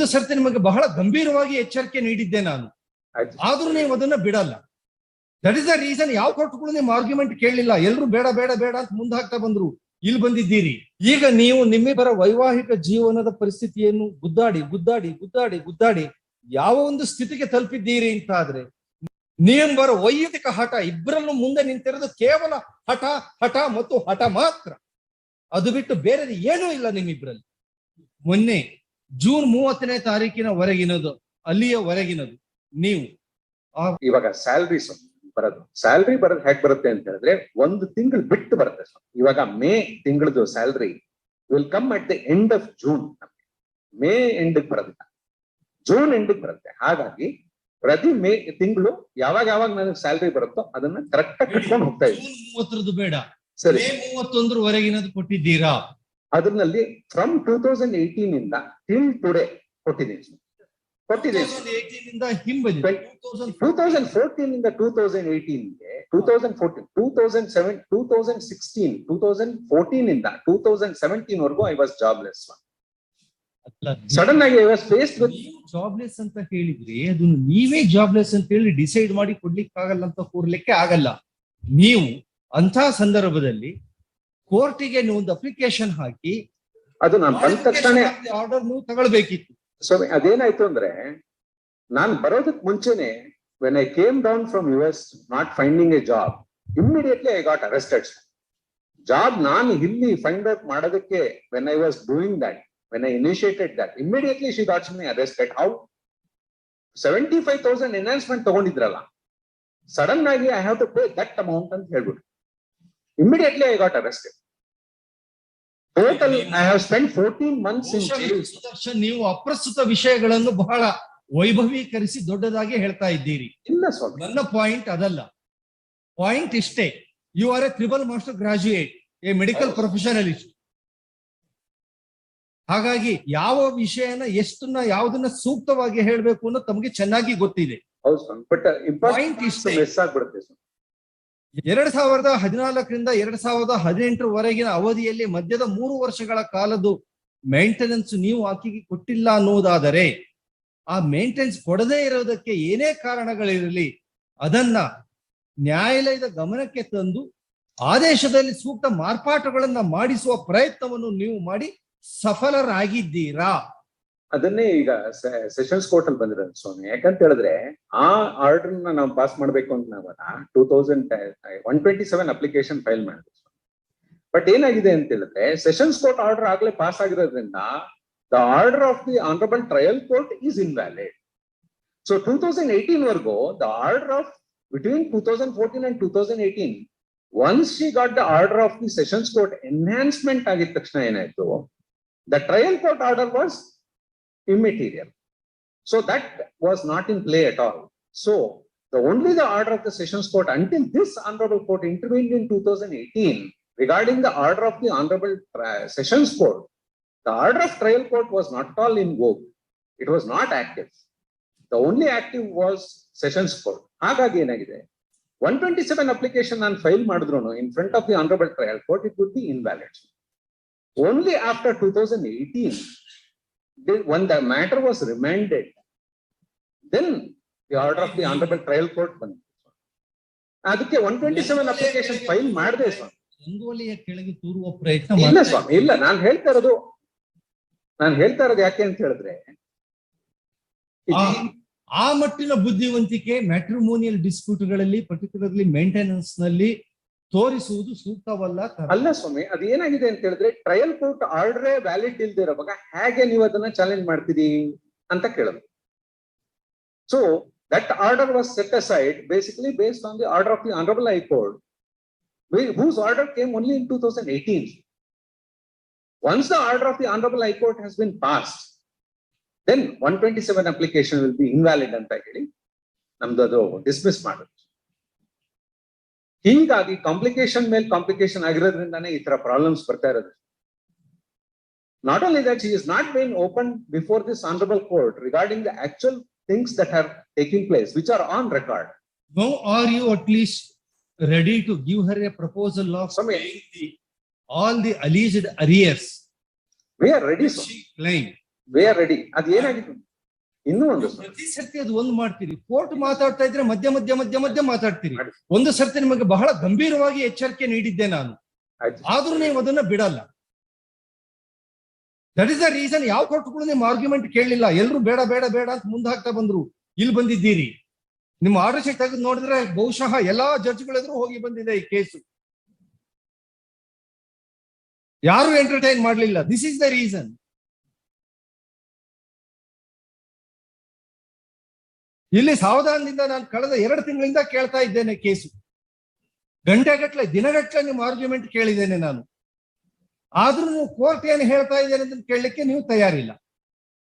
ಒಂದು ಸರ್ತಿ ನಿಮಗೆ ಬಹಳ ಗಂಭೀರವಾಗಿ ಎಚ್ಚರಿಕೆ ನೀಡಿದ್ದೆ ನಾನು, ಆದ್ರೂ ನೀವು ಅದನ್ನ ಬಿಡಲ್ಲ. ದಟ್ ಇಸ್ ದ ರೀಸನ್ ಯಾವ ಕೋರ್ಟ್ಗಳು ನಿಮ್ಮ ಆರ್ಗ್ಯುಮೆಂಟ್ ಕೇಳಲಿಲ್ಲ, ಎಲ್ರು ಬೇಡ ಬೇಡ ಬೇಡ ಅಂತ ಮುಂದೆ ಹಾಕ್ತಾ ಬಂದ್ರು, ಇಲ್ಲಿ ಬಂದಿದ್ದೀರಿ. ಈಗ ನೀವು ನಿಮ್ಮಿಬ್ಬರ ವೈವಾಹಿಕ ಜೀವನದ ಪರಿಸ್ಥಿತಿಯನ್ನು ಗುದ್ದಾಡಿ ಗುದ್ದಾಡಿ ಗುದ್ದಾಡಿ ಗುದ್ದಾಡಿ ಯಾವ ಒಂದು ಸ್ಥಿತಿಗೆ ತಲುಪಿದ್ದೀರಿ ಅಂತ ಆದ್ರೆ, ನೀವಿಬ್ಬರ ವೈಯಕ್ತಿಕ ಹಠ, ಇಬ್ಬರಲ್ಲೂ ಮುಂದೆ ನಿಂತಿರೋದು ಕೇವಲ ಹಠ ಹಠ ಮತ್ತು ಹಠ ಮಾತ್ರ, ಅದು ಬಿಟ್ಟು ಬೇರೆ ಏನೂ ಇಲ್ಲ ನಿಮ್ಮಿಬ್ಬರಲ್ಲಿ. ಮೊನ್ನೆ ಜೂನ್ 30ನೇ ತಾರೀಕಿನವರೆಗಿನದು, ಅಲ್ಲಿಯವರೆಗಿನದು ನೀವು ಇವಾಗ ಸ್ಯಾಲ್ರಿ ಬರೋದು ಹೇಗ್ ಬರುತ್ತೆ ಅಂತ ಹೇಳಿದ್ರೆ, ಒಂದು ತಿಂಗಳು ಬಿಟ್ಟು ಬರುತ್ತೆ. ಇವಾಗ ಮೇ ತಿಂಗಳದು salary will come at the end of June. May end ಬರೋದಿಲ್ಲ, ಜೂನ್ ಎಂಡ್ ಬರುತ್ತೆ. ಹಾಗಾಗಿ ಪ್ರತಿ ಮೇ ತಿಂಗಳು ಯಾವಾಗ ನನಗೆ ಸ್ಯಾಲ್ರಿ ಬರುತ್ತೋ ಅದನ್ನ ಕರೆಕ್ಟ್ ಆಗಿ ಕಟ್ಕೊಂಡು ಹೋಗ್ತಾ ಇದ್ದೀನಿ. 30 ಬೇಡ, ಸರಿ, ಮೇ 31 ಕೊಟ್ಟಿದ್ದೀರಾ? ಅದರಲ್ಲಿ ಫ್ರಮ್ 2018 ಇಂದ ಟಿಲ್ ಟುಡೇ ಕೊಟ್ಟಿದ್ದೀನಿ. 2018 ಇಂದ ಹಿಂಬದಿ 2014 ಇಂದ 2018ಗೆ 2014 2007 2016 2014 ಇಂದ 2017 ವರೆಗೂ ಐ ವಾಸ್ ಜಾಬ್ಲೆಸ್. ಸಡನ್ ಆಗಿ I was faced with jobless ಅಂತ ಹೇಳಿದ್ರಿ, ಅದನ್ನು ನೀವೇ ಜಾಬ್ಲೆಸ್ ಅಂತ ಹೇಳಿ ಡಿಸೈಡ್ ಮಾಡಿ ಕೊಡ್ಲಿಕ್ಕೆ ಆಗಲ್ಲ ಅಂತ ಕೂರ್ಲಿಕ್ಕೆ ಆಗಲ್ಲ. ನೀವು ಅಂತ ಸಂದರ್ಭದಲ್ಲಿ ಕೋರ್ಟಿಗೆ ನೀವು ಒಂದು ಅಪ್ಲಿಕೇಶನ್ ಹಾಕಿ ಅದು ನಾನು ಬಂದ ತಕ್ಷಣ ಆರ್ಡರ್ ನೀವು ತಗೊಳ್ಬೇಕಿತ್ತು. ಸ್ವಾಮಿ, ಅದೇನಾಯ್ತು ಅಂದ್ರೆ, ನಾನು ಬರೋದಕ್ಕೆ ಮುಂಚೆನೆ when I came down from US not finding a job, immediately I got arrested. Job ನಾನು ಇಲ್ಲಿ ಫೈಂಡ್ ಔಟ್ ಮಾಡೋದಕ್ಕೆ when I was doing that, when I initiated that, immediately she got me arrested. How? 75,000 enhancement ತಗೊಂಡಿದ್ರಲ್ಲ, sudden ಆಗಿ I have to pay that amount ಅಂತ ಹೇಳ್ಬಿಟ್ಟು immediately I got arrested. Total I have spent 14 months in jail. Sudarshan, ನೀವು ಅಪ್ರಸ್ತುತ ವಿಷಯಗಳನ್ನು ಬಹಳ ವೈಭವೀಕರಿಸಿ ದೊಡ್ಡದಾಗಿ ಹೇಳ್ತಾ ಇದ್ದೀರಿ. ಇಲ್ಲ ಸ್ವಾಮಿ, ನನ್ನ ಪಾಯಿಂಟ್ ಅದಲ್ಲ. ಪಾಯಿಂಟ್ ಇಷ್ಟೇ, you are a triple master graduate, a medical professionalist. ಹಾಗಾಗಿ ಯಾವ ವಿಷಯನ ಎಷ್ಟನ್ನ ಯಾವ್ದನ್ನ ಸೂಕ್ತವಾಗಿ ಹೇಳ್ಬೇಕು ಅನ್ನೋದು ತಮಗೆ ಚೆನ್ನಾಗಿ ಗೊತ್ತಿದೆ. ಹೌದು ಸ್ವಾಮಿ, ಬಟ್ ಪಾಯಿಂಟ್ ಇಷ್ಟೇ. ಮಿಸ್ ಆಗ್ಬಿಡುತ್ತೆ ಸ್ವಾಮಿ. 2014ರಿಂದ 2018 ಅವಧಿಯಲ್ಲಿ ಮಧ್ಯದ 3 ವರ್ಷಗಳ ಕಾಲದ್ದು ಮೇಂಟೆನೆನ್ಸ್ ನೀವು ಆಕೆಗೆ ಕೊಟ್ಟಿಲ್ಲ ಅನ್ನೋದಾದರೆ, ಆ ಮೇಂಟೆನೆನ್ಸ್ ಕೊಡದೇ ಇರೋದಕ್ಕೆ ಏನೇ ಕಾರಣಗಳಿರಲಿ ಅದನ್ನ ನ್ಯಾಯಾಲಯದ ಗಮನಕ್ಕೆ ತಂದು ಆದೇಶದಲ್ಲಿ ಸೂಕ್ತ ಮಾರ್ಪಾಟುಗಳನ್ನ ಮಾಡಿಸುವ ಪ್ರಯತ್ನವನ್ನು ನೀವು ಮಾಡಿ ಸಫಲರಾಗಿದ್ದೀರಾ? ಅದನ್ನೇ ಈಗ ಸೆಷನ್ಸ್ ಕೋರ್ಟ್ ಅಲ್ಲಿ ಬಂದಿರೋದು ಸ್ವಾಮಿ. ಯಾಕಂತ ಹೇಳಿದ್ರೆ ಆ ಆರ್ಡರ್ ನಾವು ಪಾಸ್ ಮಾಡ್ಬೇಕು ಅಂತ ನಾವಾಗ 127 ಅಪ್ಲಿಕೇಶನ್ ಫೈಲ್ ಮಾಡಿದ್ವಿ. ಬಟ್ ಏನಾಗಿದೆ ಅಂತ ಹೇಳಿದ್ರೆ, ಸೆಷನ್ಸ್ ಕೋರ್ಟ್ ಆರ್ಡರ್ ಆಗ್ಲೇ ಪಾಸ್ ಆಗಿರೋದ್ರಿಂದ the order of the honourable trial court is invalid. So 2018 ವರೆಗೂ the order of between 2014 and 2018, once she got the order of the sessions court enhancement ಆಗಿದ ತಕ್ಷಣ ಏನಾಯ್ತು, the trial court order was immaterial. So that was not in play at all. So only the order of the sessions court, until this honorable court intervened in 2018 regarding the order of the honorable sessions court, the order of trial court was not at all in vogue. It was not active. The only active was sessions court. Hagagi enagide 127 application ನಾನು file ಮಾಡಿದ್ರು in front of the honorable trial court, it would be invalid. Only after 2018, when the matter was remanded, then the order of the honorable trial court ಬಂತು. ಅದಕ್ಕೆ 127 application file ಮಾಡಿದೆ ಸ್ವಾಮಿ. ರಂಗೋಲಿಯ ಕೆಳಗೆ ತೂರುವ ಪ್ರಯತ್ನ ಇಲ್ಲ ಸ್ವಾಮಿ, ಇಲ್ಲ. ನಾನು ಹೇಳ್ತಾ ಇರೋದು ಯಾಕೆ ಅಂತ ಹೇಳಿದ್ರೆ, ಆ ಮಟ್ಟಿನ ಬುದ್ಧಿವಂತಿಕೆ ಮ್ಯಾಟ್ರಿಮೋನಿಯಲ್ ಡಿಸ್ಪ್ಯೂಟ್ಗಳಲ್ಲಿ, ಪರ್ಟಿಕ್ಯುಲರ್ಲಿ ಮೇಂಟೆನೆನ್ಸ್ ನಲ್ಲಿ ತೋರಿಸುವುದು ಸೂಕ್ತವಲ್ಲ. ಅಲ್ಲ ಸ್ವಾಮಿ, ಅದು ಏನಾಗಿದೆ ಅಂತ ಹೇಳಿದ್ರೆ, ಟ್ರಯಲ್ ಕೋರ್ಟ್ ಆರ್ಡರ್ ವ್ಯಾಲಿಡ್ ಇಲ್ದಿರೋವಾಗ ಹೇಗೆ ನೀವು ಅದನ್ನ ಚಾಲೆಂಜ್ ಮಾಡ್ತೀರಿ ಅಂತ ಕೇಳೋದು. So that order was set aside basically based on the order of the honourable high court, whose order came only in 2018. Once the order of the honorable high court has been passed, then 127 application will be invalid ಅಂತ ಹೇಳಿ ನಮ್ದು ಅದು dismiss ಮಾಡೋದು. ಹೀಗಾಗಿ complication ಮೇಲೆ complication ಆಗಿರೋದ್ರಿಂದಾನೇ ಈ ತರ problems ಬರ್ತಾ ಇರೋದು. Not only that, he is not being open before this honorable court regarding the actual things that are taking place, which are on record. Now are you at least ready to give her a proposal of all the alleged arrears? We are ready, sir. She claimed. We are ready. ಅದ್ ಏನಾಗಿತ್ತು ಇನ್ನೂ ಒಂದು ಪ್ರತಿ ಸರ್ತಿ ಅದು ಒಂದು ಮಾಡ್ತೀರಿ. Court ಮಾತಾಡ್ತಾ ಇದ್ರೆ ಮಧ್ಯ ಮಧ್ಯ ಮಧ್ಯ ಮಧ್ಯ ಮಾತಾಡ್ತೀರಿ. ಒಂದು ಸರ್ತಿ ನಿಮಗೆ ಬಹಳ ಗಂಭೀರವಾಗಿ ಎಚ್ಚರಿಕೆ ನೀಡಿದ್ದೆ ನಾನು, ಆದ್ರೂ ನೀವು ಅದನ್ನ ಬಿಡಲ್ಲ. ದಟ್ ಇಸ್ ದ ರೀಸನ್ ಯಾವ ಕೋರ್ಟ್ಗಳು ನಿಮ್ಮ ಆರ್ಗ್ಯುಮೆಂಟ್ ಕೇಳಲಿಲ್ಲ. ಎಲ್ರು ಬೇಡ ಬೇಡ ಬೇಡ ಅಂತ ಮುಂದೆ ಹಾಕ್ತಾ ಬಂದ್ರು. ಇಲ್ಲಿ ಬಂದಿದ್ದೀರಿ. ನಿಮ್ಮ ಆರ್ಡರ್ ಶೀಟ್ ತೆಗೆದು ನೋಡಿದ್ರೆ ಬಹುಶಃ ಎಲ್ಲಾ ಜಡ್ಜ್ಗಳೆದ್ರು ಹೋಗಿ ಬಂದಿದೆ ಈ ಕೇಸು. ಯಾರು ಎಂಟರ್ಟೈನ್ ಮಾಡಲಿಲ್ಲ. This is the reason. ಇಲ್ಲಿ ಸಾವಧಾನದಿಂದ ನಾನು ಕಳೆದ 2 ತಿಂಗಳಿಂದ ಕೇಳ್ತಾ ಇದ್ದೇನೆ ಕೇಸು. ಗಂಟೆಗಟ್ಟಲೆ ದಿನಗಟ್ಟಲೆ ನಿಮ್ಮ ಆರ್ಗ್ಯುಮೆಂಟ್ ಕೇಳಿದ್ದೇನೆ ನಾನು. ಆದ್ರೂ ನೀವು ಕೋರ್ಟ್ ಏನು ಹೇಳ್ತಾ ಇದ್ದೇನೆ ಅಂತ ಕೇಳಲಿಕ್ಕೆ ನೀವು ತಯಾರಿಲ್ಲ.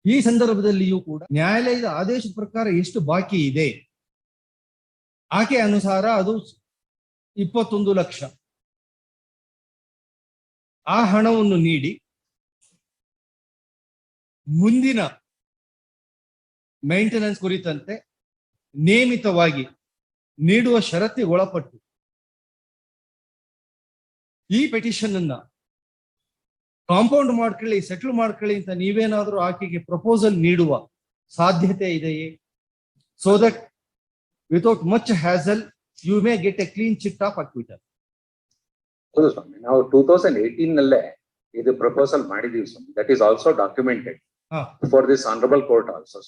ಈ ಸಂದರ್ಭದಲ್ಲಿಯೂ ಕೂಡ ನ್ಯಾಯಾಲಯದ ಆದೇಶದ ಪ್ರಕಾರ ಎಷ್ಟು ಬಾಕಿ ಇದೆ, ಆಕೆ ಅನುಸಾರ ಅದು 21 ಲಕ್ಷ. ಆ ಹಣವನ್ನು ನೀಡಿ ಮುಂದಿನ ಮೇಂಟೆನೆನ್ಸ್ ಕುರಿತಂತೆ ನೇಮಿತವಾಗಿ ನೀಡುವ ಷರತ್ತಿಗೆ ಒಳಪಟ್ಟು ಈ ಪೆಟಿಷನ್ ಅನ್ನ ಕಾಂಪೌಂಡ್ ಮಾಡ್ಕೊಳ್ಳಿ, ಸೆಟಲ್ ಮಾಡ್ಕೊಳ್ಳಿ ಅಂತ ನೀವೇನಾದ್ರೂ ಆಕೆಗೆ ಪ್ರಪೋಸಲ್ ನೀಡುವ ಸಾಧ್ಯತೆ ಇದೆಯೇ? So that without much hassle you may get a clean chit of acquittal. ಹೌದು ಸ್ವಾಮಿ, ನಾವು 2018 ನಲ್ಲೇ ಇದು ಪ್ರಪೋಸಲ್ ಮಾಡಿದೀವಿ ಸ್ವಾಮಿ. That is also documented for this honourable court also.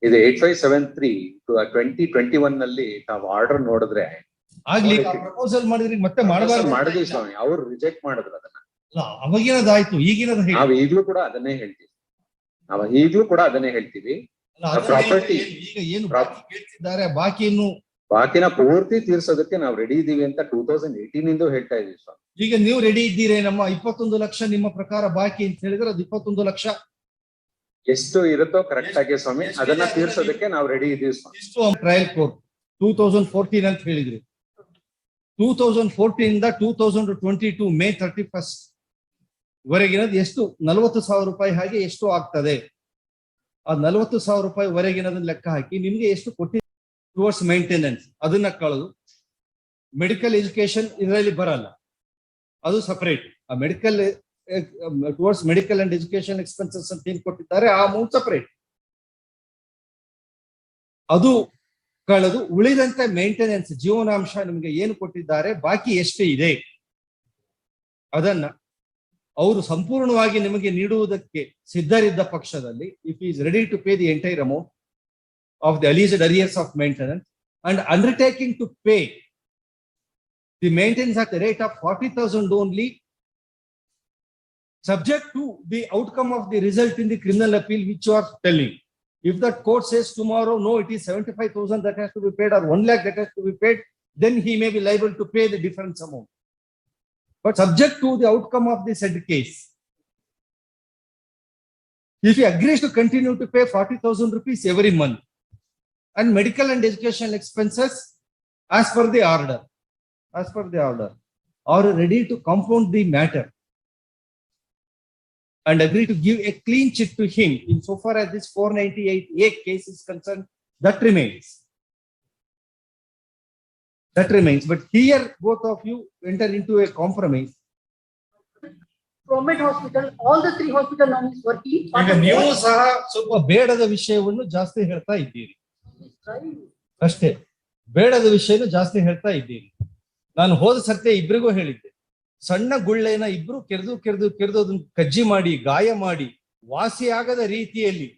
ಇದು 8573 2021 ನಲ್ಲಿ ನಾವು ಆರ್ಡರ್ ನೋಡಿದ್ರೆ ಆಗ್ಲಿ ಪ್ರಪೋಸಲ್ ಮಾಡಿದ್ರೆ ಮತ್ತೆ ಮಾಡಬಾರ್ದು ಮಾಡಿದೀವಿ ಸ್ವಾಮಿ. ಅವ್ರು ರಿಜೆಕ್ಟ್ ಮಾಡಿದ್ರು ಅದನ್ನ. ಅವಾಗಿನದಾಯ್ತು, ಈಗಿನದ ನಾವು ಈಗಲೂ ಕೂಡ ಅದನ್ನೇ ಹೇಳ್ತೀವಿ. ಪ್ರಾಪರ್ಟಿ ಈಗ ಏನು ಬಾಕಿ ಕೇಳ್ತಿದ್ದಾರೆ, ಬಾಕಿಯನ್ನು ಬಾಕಿನ ಪೂರ್ತಿ ತೀರ್ಸೋದಕ್ಕೆ ನಾವು ರೆಡಿ ಇದೀವಿ ಅಂತ 2018 ಇಂದ ಹೇಳ್ತಾ ಇದೀವಿ ಸ್ವಾಮಿ. ಈಗ ನೀವು ರೆಡಿ ಇದ್ದೀರಿ? ನಮ್ಮ 21 ಲಕ್ಷ ನಿಮ್ಮ ಪ್ರಕಾರ ಬಾಕಿ ಅಂತ ಹೇಳಿದ್ರೆ ಅದು 21 ಲಕ್ಷ ಎಷ್ಟು ಇರುತ್ತೋ ಕರೆಕ್ಟ್ ಆಗಿ ಸ್ವಾಮಿ ಅದನ್ನ ತೀರ್ಸೋದಕ್ಕೆ ನಾವು ರೆಡಿ ಇದೀವಿ ಸ್ವಾಮಿ. ಇಷ್ಟು ಟ್ರಯಲ್ ಕೋರ್ಟ್ 2014 ಅಂತ ಹೇಳಿದ್ರಿ. 2014 ಇಂದ 2022 ಮೇ 31 ವರೆಗಿನದು ಎಷ್ಟು? 40,000 ರೂಪಾಯಿ ಹಾಗೆ ಎಷ್ಟು ಆಗ್ತದೆ? ಆ 40,000 ರೂಪಾಯಿ ವರೆಗಿನದನ್ನ ಲೆಕ್ಕ ಹಾಕಿ ನಿಮ್ಗೆ ಎಷ್ಟು ಕೊಟ್ಟಿ ಟುವರ್ಡ್ಸ್ ಮೇಂಟೆನೆನ್ಸ್ ಅದನ್ನ ಕಳೆದು ಮೆಡಿಕಲ್ ಎಜುಕೇಶನ್ ಇದರಲ್ಲಿ ಬರಲ್ಲ, ಅದು ಸಪರೇಟ್. ಆ medical towards medical and education expenses ಅಂತ ಏನ್ ಕೊಟ್ಟಿದ್ದಾರೆ ಆ ಅಮೌಂಟ್ ಸಪರೇಟ್. ಅದು ಕಳೆದು ಉಳಿದಂತೆ ಮೇಂಟೆನೆನ್ಸ್ ಜೀವನಾಂಶ ನಿಮಗೆ ಏನು ಕೊಟ್ಟಿದ್ದಾರೆ, ಬಾಕಿ ಎಷ್ಟು ಇದೆ ಅದನ್ನ ಅವರು ಸಂಪೂರ್ಣವಾಗಿ ನಿಮಗೆ ನೀಡುವುದಕ್ಕೆ ಸಿದ್ಧರಿದ್ದ ಪಕ್ಷದಲ್ಲಿ, if is ready to pay the entire amount of the alleged arrears of maintenance and undertaking to pay the maintenance at the rate of 40,000 only, subject to the outcome of the result in the criminal appeal which you are telling. If that court says tomorrow, no, it is 75,000 that has to be paid or 1 lakh that has to be paid, then he may be liable to pay the difference amount. But subject to the outcome of the said case. If he agrees to continue to pay 40,000 rupees every month, and medical and educational expenses as per the order, are ready to compound the matter and agree to give a clean chit to him in so far as this 498A case is concerned, that remains. But here both of you enter into a compromise. Promed Hospital, all the 3 hospital now is working. ಈಗ ನೀವು ಸಹ ಸ್ವಲ್ಪ ಬೇಡದ ವಿಷಯವನ್ನು ಜಾಸ್ತಿ ಹೇಳ್ತಾ ಇದ್ದೀರಿ ಅಷ್ಟೇ. ಬೇಡದ ವಿಷಯನು ಜಾಸ್ತಿ ಹೇಳ್ತಾ ಇದ್ದೀರಿ. ನಾನು ಹೋದ ಸರ್ತಿ ಇಬ್ಬರಿಗೂ ಹೇಳಿದ್ದೆ, ಸಣ್ಣ ಗುಳ್ಳೆನ ಇಬ್ರು ಕೆರೆದು ಅದನ್ನ ಕಜ್ಜಿ ಮಾಡಿ ಗಾಯ ಮಾಡಿ ವಾಸಿಯಾಗದ ರೀತಿಯಲ್ಲಿ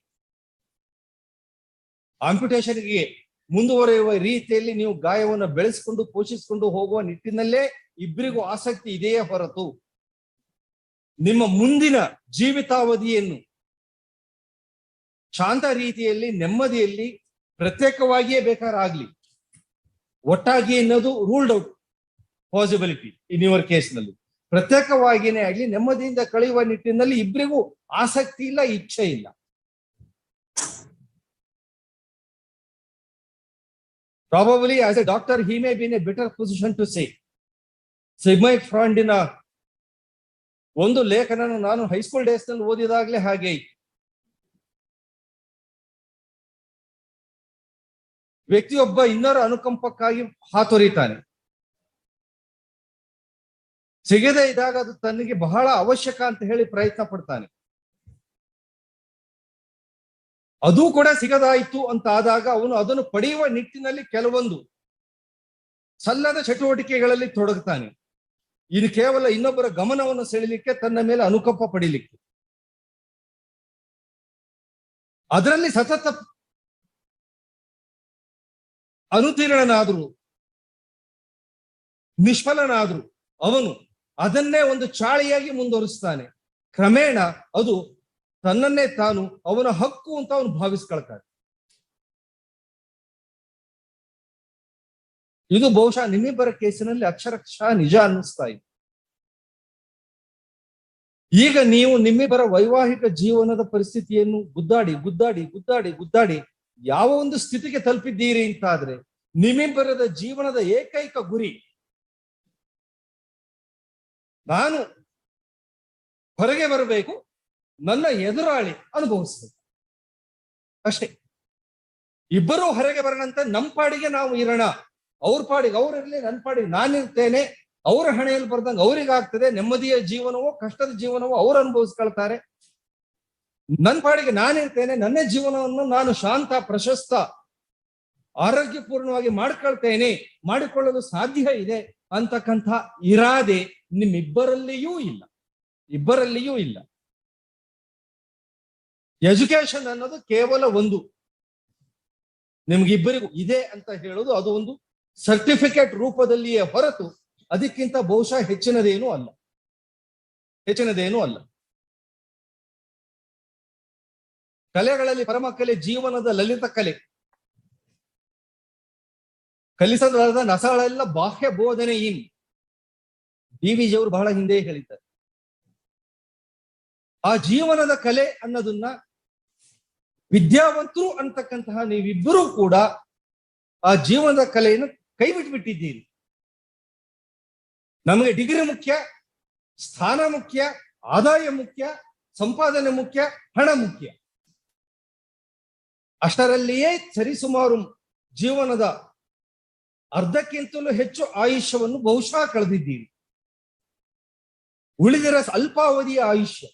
ಆಂಪ್ಯುಟೇಷನ್ಗೆ ಮುಂದುವರೆಯುವ ರೀತಿಯಲ್ಲಿ ನೀವು ಗಾಯವನ್ನು ಬೆಳೆಸಿಕೊಂಡು ಪೋಷಿಸಿಕೊಂಡು ಹೋಗುವ ನಿಟ್ಟಿನಲ್ಲೇ ಇಬ್ಬರಿಗೂ ಆಸಕ್ತಿ ಇದೆಯೇ ಹೊರತು ನಿಮ್ಮ ಮುಂದಿನ ಜೀವಿತಾವಧಿಯನ್ನು ಶಾಂತ ರೀತಿಯಲ್ಲಿ ನೆಮ್ಮದಿಯಲ್ಲಿ ಪ್ರತ್ಯೇಕವಾಗಿಯೇ ಬೇಕಾರಾಗ್ಲಿ, ಒಟ್ಟಾಗಿ ಅನ್ನೋದು ruled out possibility in your ಕೇಸ್ನಲ್ಲಿ. ಪ್ರತ್ಯೇಕವಾಗಿಯೇ ಆಗ್ಲಿ ನೆಮ್ಮದಿಯಿಂದ ಕಳೆಯುವ ನಿಟ್ಟಿನಲ್ಲಿ ಇಬ್ಬರಿಗೂ ಆಸಕ್ತಿ ಇಲ್ಲ, ಇಚ್ಛೆ ಇಲ್ಲ. Probably as a doctor he may be in a better position to say. ಸಿಗ್ಮೈಡ್ ಫ್ರಾಂಡಿನ ಒಂದು ಲೇಖನ ನಾನು ಹೈಸ್ಕೂಲ್ ಡೇಸ್ ನಲ್ಲಿ ಓದಿದಾಗ್ಲೇ ಹಾಗೆ ವ್ಯಕ್ತಿಯೊಬ್ಬ ಇನ್ನರ ಅನುಕಂಪಕ್ಕಾಗಿ ಹಾತೊರಿತಾನೆ, ಸಿಗದೇ ಇದ್ದಾಗ ಅದು ತನಗೆ ಬಹಳ ಅವಶ್ಯಕ ಅಂತ ಹೇಳಿ ಪ್ರಯತ್ನ ಪಡ್ತಾನೆ. ಅದು ಕೂಡ ಸಿಗದಾಯಿತು ಅಂತ ಆದಾಗ ಅವನು ಅದನ್ನು ಪಡೆಯುವ ನಿಟ್ಟಿನಲ್ಲಿ ಕೆಲವೊಂದು ಸಲ್ಲದ ಚಟುವಟಿಕೆಗಳಲ್ಲಿ ತೊಡಗುತ್ತಾನೆ. ಇದು ಕೇವಲ ಇನ್ನೊಬ್ಬರ ಗಮನವನ್ನು ಸೆಳೆಯಲಿಕ್ಕೆ, ತನ್ನ ಮೇಲೆ ಅನುಕಂಪ ಪಡೀಲಿಕ್ಕೆ. ಅದರಲ್ಲಿ ಸತತ ಅನುತೀರ್ಣನಾದ್ರು ನಿಷ್ಫಲನಾದ್ರು ಅವನು ಅದನ್ನೇ ಒಂದು ಚಾಳಿಯಾಗಿ ಮುಂದುವರಿಸ್ತಾನೆ. ಕ್ರಮೇಣ ಅದು ತನ್ನನ್ನೇ ತಾನು ಅವನ ಹಕ್ಕು ಅಂತ ಅವನು ಭಾವಿಸ್ಕೊಳ್ತಾನೆ. ಇದು ಬಹುಶಃ ನಿಮ್ಮಿಬ್ಬರ ಕೇಸಿನಲ್ಲಿ ಅಕ್ಷರಶಃ ನಿಜ ಅನ್ನಿಸ್ತಾ ಇದೆ. ಈಗ ನೀವು ನಿಮ್ಮಿಬ್ಬರ ವೈವಾಹಿಕ ಜೀವನದ ಪರಿಸ್ಥಿತಿಯನ್ನು ಗುದ್ದಾಡಿ ಯಾವ ಒಂದು ಸ್ಥಿತಿಗೆ ತಲುಪಿದ್ದೀರಿ ಅಂತ ಆದ್ರೆ, ನಿಮ್ಮಿಬ್ಬರದ ಜೀವನದ ಏಕೈಕ ಗುರಿ ನಾನು ಹೊರಗೆ ಬರಬೇಕು, ನನ್ನ ಎದುರಾಳಿ ಅನುಭವಿಸ್ಬೇಕು ಅಷ್ಟೇ. ಇಬ್ಬರೂ ಹೊರಗೆ ಬರೋಣಂತ ನಮ್ಮ ಪಾಡಿಗೆ ನಾವು ಇರೋಣ, ಅವ್ರ ಪಾಡಿಗೆ ಅವ್ರಿರ್ಲಿ, ನನ್ನ ಪಾಡಿಗೆ ನಾನಿರ್ತೇನೆ, ಅವರ ಹಣೆಯಲ್ಲಿ ಬರ್ದಂಗೆ ಅವ್ರಿಗಾಗ್ತದೆ. ನೆಮ್ಮದಿಯ ಜೀವನವೋ ಕಷ್ಟದ ಜೀವನವೋ ಅವ್ರು ಅನುಭವಿಸ್ಕೊಳ್ತಾರೆ. ನನ್ನ ಪಾಡಿಗೆ ನಾನಿರ್ತೇನೆ, ನನ್ನ ಜೀವನವನ್ನು ನಾನು ಶಾಂತ, ಪ್ರಶಸ್ತ, ಆರೋಗ್ಯಪೂರ್ಣವಾಗಿ ಮಾಡಿಕೊಳ್ಳಲು ಸಾಧ್ಯ ಇದೆ ಅಂತಕ್ಕಂಥ ಇರಾದೆ ನಿಮ್ಮಿಬ್ಬರಲ್ಲಿಯೂ ಇಲ್ಲ. ಎಜುಕೇಶನ್ ಅನ್ನೋದು ಕೇವಲ ಒಂದು ನಿಮ್ಗಿಬ್ಬರಿಗೂ ಇದೆ ಅಂತ ಹೇಳೋದು, ಅದು ಒಂದು ಸರ್ಟಿಫಿಕೇಟ್ ರೂಪದಲ್ಲಿಯೇ ಹೊರತು ಅದಕ್ಕಿಂತ ಬಹುಶಃ ಹೆಚ್ಚಿನದೇನೂ ಅಲ್ಲ. ಕಲೆಗಳಲ್ಲಿ ಪರಮ ಕಲೆ ಜೀವನದ ಲಲಿತ ಕಲೆ. ಕಲಿಸದ ನಸಗಳೆಲ್ಲ ಬಾಹ್ಯ ಬೋಧನೆ DVG ಅವರು ಬಹಳ ಹಿಂದೆ ಹೇಳಿದ್ದಾರೆ. ಆ ಜೀವನದ ಕಲೆ ಅನ್ನೋದನ್ನ ವಿದ್ಯಾವಂತರು ಅಂತಕ್ಕಂತಹ ನೀವಿಬ್ಬರೂ ಕೂಡ ಆ ಜೀವನದ ಕಲೆಯನ್ನು ಕೈ ಬಿಟ್ಬಿಟ್ಟಿದ್ದೀರಿ. ನಮಗೆ ಡಿಗ್ರಿ ಮುಖ್ಯ, ಸ್ಥಾನ ಮುಖ್ಯ, ಆದಾಯ ಮುಖ್ಯ, ಸಂಪಾದನೆ ಮುಖ್ಯ, ಹಣ ಮುಖ್ಯ. ಅಷ್ಟರಲ್ಲಿಯೇ ಸರಿಸುಮಾರು ಜೀವನದ ಅರ್ಧಕ್ಕಿಂತಲೂ ಹೆಚ್ಚು ಆಯುಷ್ಯವನ್ನು ಬಹುಶಃ ಕಳೆದಿದ್ದೀರಿ. ಉಳಿದಿರ ಅಲ್ಪಾವಧಿಯ ಆಯುಷ್ಯ.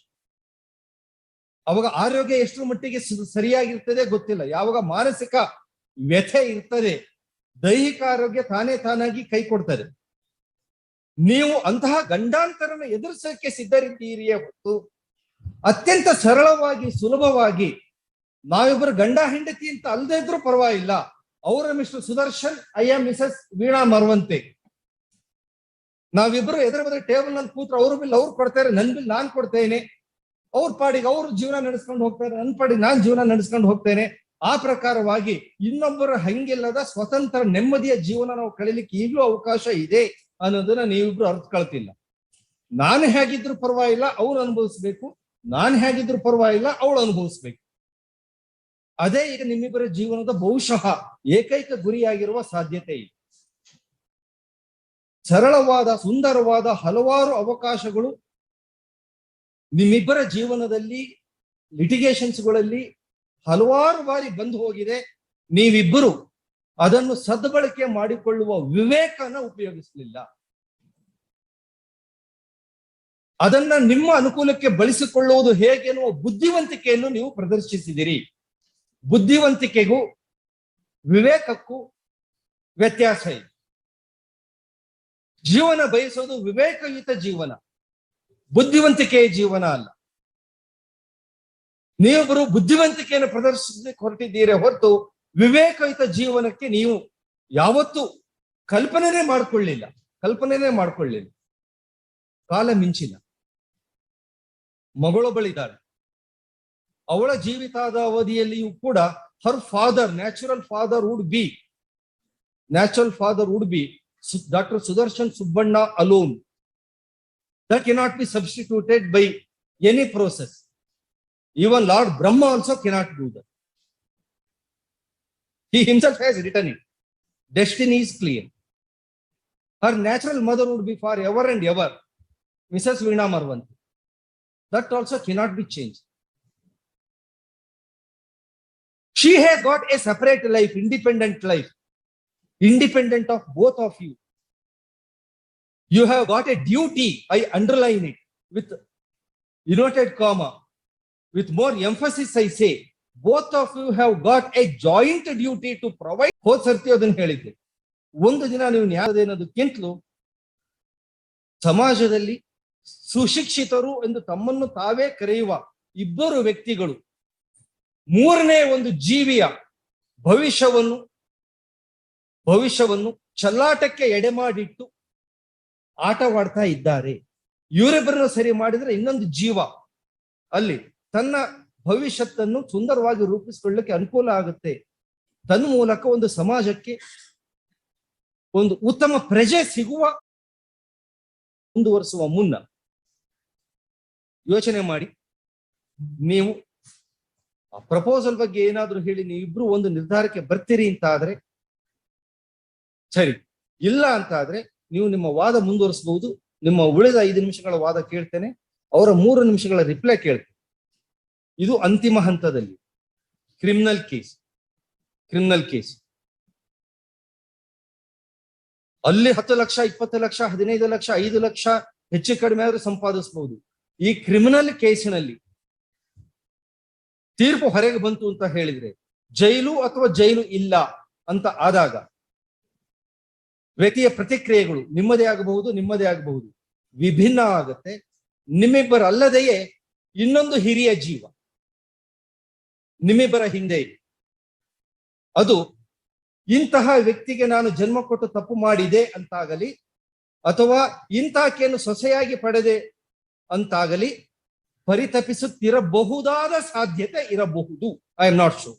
ಅವಾಗ ಆರೋಗ್ಯ ಎಷ್ಟರ ಮಟ್ಟಿಗೆ ಸರಿಯಾಗಿರ್ತದೆ ಗೊತ್ತಿಲ್ಲ. ಯಾವಾಗ ಮಾನಸಿಕ ವ್ಯಥೆ ಇರ್ತದೆ, ದೈಹಿಕ ಆರೋಗ್ಯ ತಾನಾಗಿ ಕೈ ಕೊಡ್ತದೆ. ನೀವು ಅಂತಹ ಗಂಡಾಂತರನ ಎದುರಿಸೋಕೆ ಸಿದ್ಧರಿದ್ದೀರಿಯೇ ಹೊತ್ತು ಅತ್ಯಂತ ಸರಳವಾಗಿ, ಸುಲಭವಾಗಿ ನಾವಿಬ್ಬರು ಗಂಡ ಹೆಂಡತಿ ಅಂತ ಅಲ್ಲದೆ ಇದ್ರೂ ಪರವಾಗಿಲ್ಲ, ಅವರ mister Sudarshan, I am Mrs Veena Maravanthe, ನಾವಿಬ್ರು ಎದುರು ಟೇಬಲ್ ನಲ್ಲಿ ಕೂತ್ರೆ ಅವ್ರ ಬಿಲ್ ಅವ್ರು ಕೊಡ್ತಾರೆ, ನನ್ ಬಿಲ್ ನಾನ್ ಕೊಡ್ತೇನೆ, ಅವ್ರ ಪಾಡಿಗೆ ಅವ್ರು ಜೀವನ ನಡೆಸ್ಕೊಂಡು ಹೋಗ್ತಾರೆ, ನನ್ನ ಪಾಡಿಗೆ ನಾನ್ ಜೀವನ ನಡೆಸ್ಕೊಂಡು ಹೋಗ್ತೇನೆ. ಆ ಪ್ರಕಾರವಾಗಿ ಇನ್ನೊಬ್ಬರ ಹಂಗಿಲ್ಲದ ಸ್ವತಂತ್ರ ನೆಮ್ಮದಿಯ ಜೀವನ ನಾವು ಕಳೀಲಿಕ್ಕೆ ಈಗಲೂ ಅವಕಾಶ ಇದೆ ಅನ್ನೋದನ್ನ ನೀವಿಬ್ರು ಅರ್ಥಕೊಳ್ತಿಲ್ಲ. ನಾನು ಹೇಗಿದ್ರು ಪರವಾಗಿಲ್ಲ ಅವ್ರು ಅನುಭವಿಸ್ಬೇಕು, ನಾನು ಹೇಗಿದ್ರು ಪರವಾಗಿಲ್ಲ ಅವಳು ಅನುಭವಿಸ್ಬೇಕು. ಅದೇ ಈಗ ನಿಮ್ಮಿಬ್ಬರ ಜೀವನದ ಬಹುಶಃ ಏಕೈಕ ಗುರಿಯಾಗಿರುವ ಸಾಧ್ಯತೆ ಇದೆ. ಸರಳವಾದ, ಸುಂದರವಾದ ಹಲವಾರು ಅವಕಾಶಗಳು ನಿಮ್ಮಿಬ್ಬರ ಜೀವನದಲ್ಲಿ, ಲಿಟಿಗೇಷನ್ಸ್ಗಳಲ್ಲಿ ಹಲವಾರು ಬಾರಿ ಬಂದು ಹೋಗಿದೆ. ನೀವಿಬ್ಬರು ಅದನ್ನು ಸದ್ಬಳಕೆ ಮಾಡಿಕೊಳ್ಳುವ ವಿವೇಕನ ಉಪಯೋಗಿಸಲಿಲ್ಲ. ಅದನ್ನ ನಿಮ್ಮ ಅನುಕೂಲಕ್ಕೆ ಬಳಸಿಕೊಳ್ಳುವುದು ಹೇಗೆ ಎನ್ನುವ ಬುದ್ಧಿವಂತಿಕೆಯನ್ನು ನೀವು ಪ್ರದರ್ಶಿಸಿದಿರಿ. ಬುದ್ಧಿವಂತಿಕೆಗೂ ವಿವೇಕಕ್ಕೂ ವ್ಯತ್ಯಾಸ ಇದೆ. ಜೀವನ ಬಯಸೋದು ವಿವೇಕಯುತ ಜೀವನ, ಬುದ್ಧಿವಂತಿಕೆಯ ಜೀವನ ಅಲ್ಲ. ನೀವೊಬ್ಬರು ಬುದ್ಧಿವಂತಿಕೆಯನ್ನು ಪ್ರದರ್ಶಿಸಲಿಕ್ಕೆ ಹೊರಟಿದ್ದೀರಿ ಹೊರತು ವಿವೇಕಯುತ ಜೀವನಕ್ಕೆ ನೀವು ಯಾವತ್ತೂ ಕಲ್ಪನೆನೇ ಮಾಡ್ಕೊಳ್ಳಿಲ್ಲ. ಕಾಲ ಮಿಂಚಿಲ್ಲ. ಮಗಳೊಬ್ಬಳಿದ್ದಾಳೆ. ಅವಳ ಜೀವಿತಾದ ಅವಧಿಯಲ್ಲಿಯೂ ಕೂಡ ಹರ್ father, natural father would be Dr. Sudarshan Subbanna alone. That cannot be substituted by any process. Even Lord Brahma also cannot do that. He himself has written it. Destiny is clear. Her natural mother would be forever and ever Mrs. Veena Marvanti. That also cannot be changed. She has got a separate life, independent life, independent of both of you. You have got a duty, I underline it with inverted comma, with more emphasis I say, both of you have got a joint duty to provide. ಹೋದ್ ಸರ್ತಿ ಅದನ್ನು ಹೇಳಿದ್ದೆ, ಒಂದು ದಿನ ನೀವು ನ್ಯಾಯದೇನೋದಕ್ಕಿಂತಲೂ ಸಮಾಜದಲ್ಲಿ ಸುಶಿಕ್ಷಿತರು ಎಂದು ತಮ್ಮನ್ನು ತಾವೇ ಕರೆಯುವ ಇಬ್ಬರು ವ್ಯಕ್ತಿಗಳು ಮೂರನೇ ಒಂದು ಜೀವಿಯ ಭವಿಷ್ಯವನ್ನು ಚಲ್ಲಾಟಕ್ಕೆ ಎಡೆಮಾಡಿಟ್ಟು ಆಟವಾಡ್ತಾ ಇದ್ದಾರೆ. ಇವರಿಬ್ಬರನ್ನು ಸರಿ ಮಾಡಿದ್ರೆ ಇನ್ನೊಂದು ಜೀವ ಅಲ್ಲಿ ತನ್ನ ಭವಿಷ್ಯತ್ತನ್ನು ಸುಂದರವಾಗಿ ರೂಪಿಸಿಕೊಳ್ಳಕ್ಕೆ ಅನುಕೂಲ ಆಗುತ್ತೆ. ತನ್ನ ಮೂಲಕ ಒಂದು ಸಮಾಜಕ್ಕೆ ಒಂದು ಉತ್ತಮ ಪ್ರಜೆ ಸಿಗುವ ಮುಂದುವರಿಸುವ ಮುನ್ನ ಯೋಚನೆ ಮಾಡಿ. ನೀವು ಆ ಪ್ರಪೋಸಲ್ ಬಗ್ಗೆ ಏನಾದ್ರೂ ಹೇಳಿ ನೀವಿಬ್ರು ಒಂದು ನಿರ್ಧಾರಕ್ಕೆ ಬರ್ತೀರಿ ಅಂತ ಆದ್ರೆ ಸರಿ, ಇಲ್ಲ ಅಂತ ಆದ್ರೆ ನೀವು ನಿಮ್ಮ ವಾದ ಮುಂದುವರಿಸಬಹುದು. ನಿಮ್ಮ ಉಳಿದ 5 ನಿಮಿಷಗಳ ವಾದ ಕೇಳ್ತೇನೆ, ಅವರ 3 ನಿಮಿಷಗಳ ರಿಪ್ಲೈ ಕೇಳ್ತೇನೆ. ಇದು ಅಂತಿಮ ಹಂತದಲ್ಲಿ ಕ್ರಿಮಿನಲ್ ಕೇಸ್. ಅಲ್ಲಿ 10 ಲಕ್ಷ, 20 ಲಕ್ಷ, 15 ಲಕ್ಷ, 5 ಲಕ್ಷ ಹೆಚ್ಚು ಕಡಿಮೆ ಆದ್ರೂ ಸಂಪಾದಿಸಬಹುದು. ಈ ಕ್ರಿಮಿನಲ್ ಕೇಸಿನಲ್ಲಿ ತೀರ್ಪು ಹೊರಗೆ ಬಂತು ಅಂತ ಹೇಳಿದ್ರೆ, ಜೈಲು ಅಥವಾ ಜೈಲು ಇಲ್ಲ ಅಂತ ಆದಾಗ ವ್ಯಕ್ತಿಯ ಪ್ರತಿಕ್ರಿಯೆಗಳು ನಿಮ್ಮದೇ ಆಗಬಹುದು, ವಿಭಿನ್ನ ಆಗತ್ತೆ. ನಿಮ್ಮಿಬ್ಬರಲ್ಲದೆಯೇ ಇನ್ನೊಂದು ಹಿರಿಯ ಜೀವ ನಿಮ್ಮಿಬ್ಬರ ಹಿಂದೆ ಇದೆ. ಅದು ಇಂತಹ ವ್ಯಕ್ತಿಗೆ ನಾನು ಜನ್ಮ ಕೊಟ್ಟು ತಪ್ಪು ಮಾಡಿದೆ ಅಂತಾಗಲಿ ಅಥವಾ ಇಂತಹಕೆಯನ್ನು ಸೊಸೆಯಾಗಿ ಪಡೆದೆ ಅಂತಾಗಲಿ ಪರಿತಪಿಸುತ್ತಿರಬಹುದಾದ ಸಾಧ್ಯತೆ ಇರಬಹುದು. I am not sure.